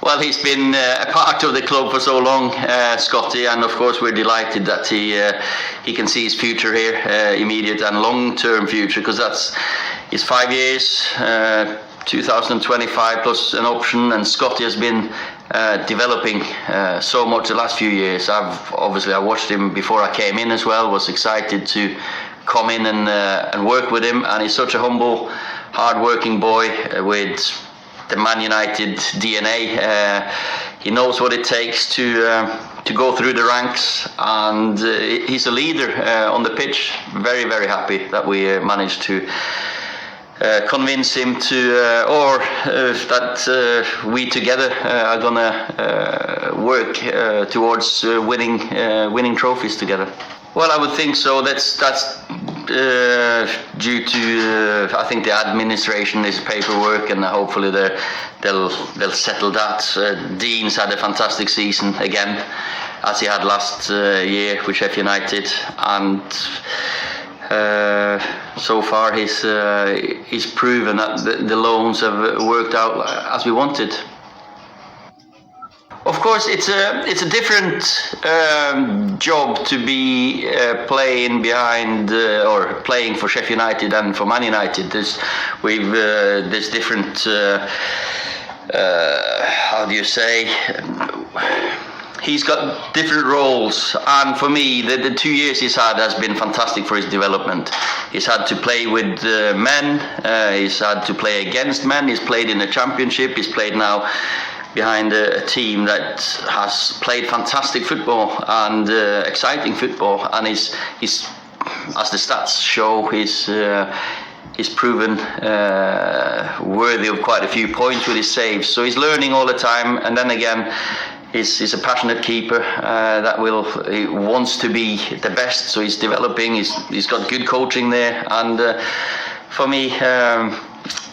Well, he's been a part of the club for so long, Scotty, and of course we're delighted that he can see his future here, immediate and long-term future, because that's his 5 years, 2025 plus an option, and Scotty has been developing so much the last few years. I watched him before I came in as well, was excited to come in and work with him, and he's such a humble, hard-working boy with the Man United DNA. He knows what it takes to go through the ranks, and he's a leader on the pitch. Very, very happy that we managed to convince him to, that we together are gonna work towards winning trophies together. Well, I would think so. That's due to I think the administration is paperwork, and hopefully they'll settle that. Dean's had a fantastic season again, as he had last year with Sheffield United, and so far he's proven that the loans have worked out as we wanted. Of course, it's a different job to be playing behind or playing for Sheffield United and for Man United. There's different. How do you say? He's got different roles, and for me, the 2 years he's had has been fantastic for his development. He's had to play with men. He's had to play against men. He's played in the Championship. He's played now behind a team that has played fantastic football and exciting football, and he's as the stats show, he's proven worthy of quite a few points with his saves. So he's learning all the time, and then again, he's a passionate keeper he wants to be the best. So he's developing. He's got good coaching there, and for me,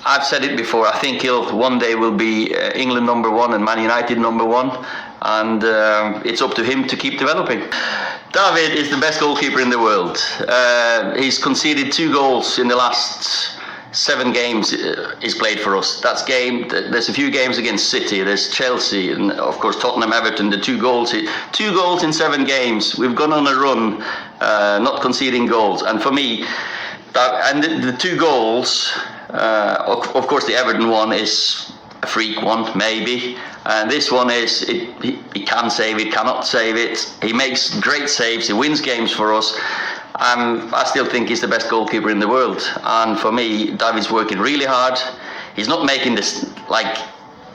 I've said it before, I think he'll one day will be England number one and Man United number one, and it's up to him to keep developing. David is the best goalkeeper in the world. He's conceded 2 goals in the last 7 games he's played for us. There's a few games against City, there's Chelsea, and of course Tottenham, Everton, the 2 goals. 2 goals in 7 games. We've gone on a run, not conceding goals. And for me, the 2 goals, of course the Everton one is a freak one, maybe. And this one is, he can save it, cannot save it. He makes great saves, he wins games for us. I still think he's the best goalkeeper in the world. And for me, David's working really hard. He's not making this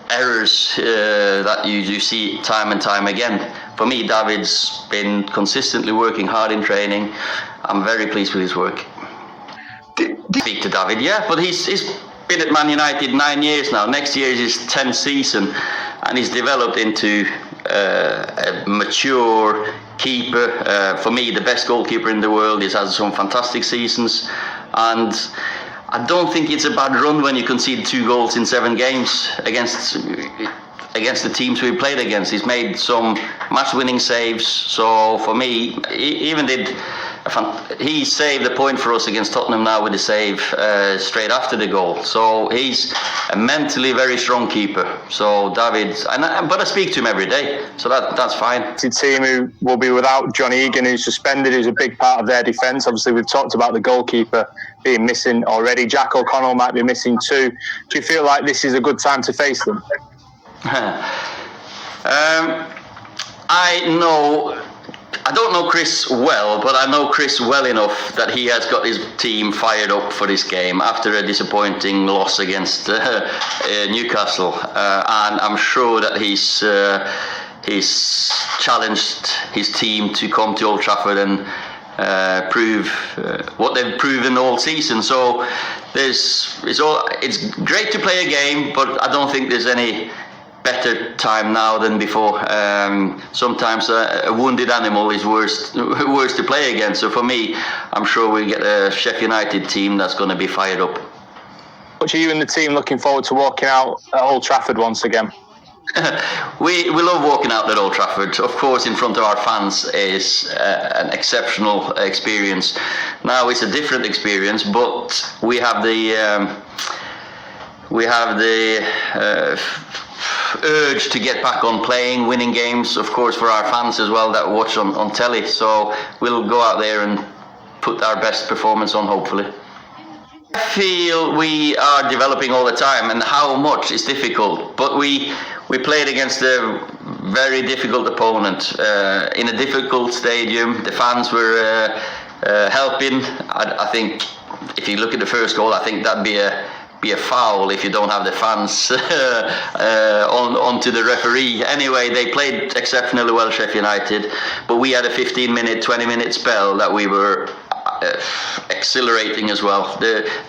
errors that you see time and time again. For me, David's been consistently working hard in training. I'm very pleased with his work. Speak to David, yeah, but he's been at Man United 9 years now. Next year is his 10th season, and he's developed into a mature keeper. For me, the best goalkeeper in the world. He's had some fantastic seasons, and I don't think it's a bad run when you concede 2 goals in 7 games against the teams we played against. He's made some match-winning saves. So for me, he saved a point for us against Tottenham now with a save straight after the goal. So he's a mentally very strong keeper. So David, but I speak to him every day, so that's fine. The team who will be without John Egan, who's suspended, who's a big part of their defence. Obviously, we've talked about the goalkeeper being missing already. Jack O'Connell might be missing too. Do you feel like this is a good time to face them? I don't know Chris well, but I know Chris well enough that he has got his team fired up for this game after a disappointing loss against Newcastle, and I'm sure that he's challenged his team to come to Old Trafford and prove what they've proven all season. So it's great to play a game, but I don't think there's any better time now than before. Sometimes a wounded animal is worse to play against. So for me, I'm sure we'll get a Sheffield United team that's going to be fired up. Much are you and the team looking forward to walking out at Old Trafford once again? We love walking out at Old Trafford. Of course, in front of our fans is an exceptional experience. Now it's a different experience, but we have the urge to get back on playing, winning games, of course, for our fans as well that watch on telly. So we'll go out there and put our best performance on, hopefully. I feel we are developing all the time, and how much is difficult. But we played against a very difficult opponent in a difficult stadium. The fans were helping. I think if you look at the first goal, I think that'd be a foul if you don't have the fans onto the referee. Anyway, they played exceptionally well, Sheffield United, but we had a 15-minute, 20-minute spell that we were accelerating as well.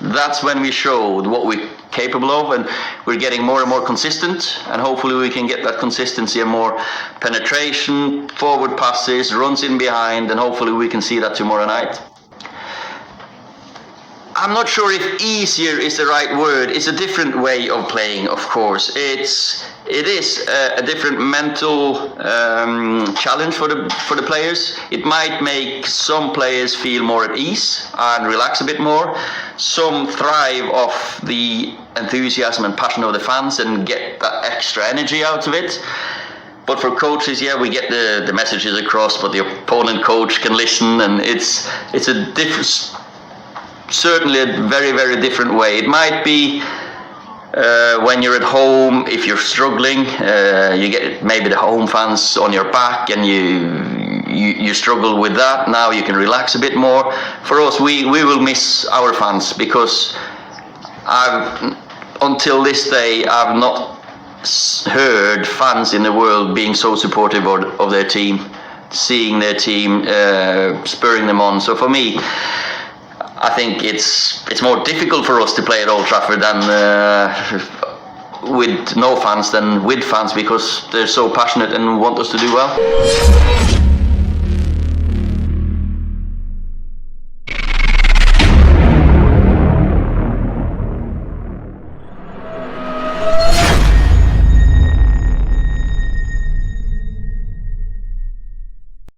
That's when we showed what we're capable of, and we're getting more and more consistent, and hopefully we can get that consistency and more penetration, forward passes, runs in behind, and hopefully we can see that tomorrow night. I'm not sure if easier is the right word. It's a different way of playing, of course. It is a different mental challenge for the players. It might make some players feel more at ease and relax a bit more. Some thrive off the enthusiasm and passion of the fans and get that extra energy out of it. But for coaches, yeah, we get the messages across, but the opponent coach can listen, and it's a different. Certainly a very, very different way. It might be when you're at home, if you're struggling, you get maybe the home fans on your back, and you struggle with that. Now you can relax a bit more. For us, we will miss our fans, because until this day I've not heard fans in the world being so supportive of their team, seeing their team, spurring them on. So for me, I think it's more difficult for us to play at Old Trafford than with no fans than with fans, because they're so passionate and want us to do well.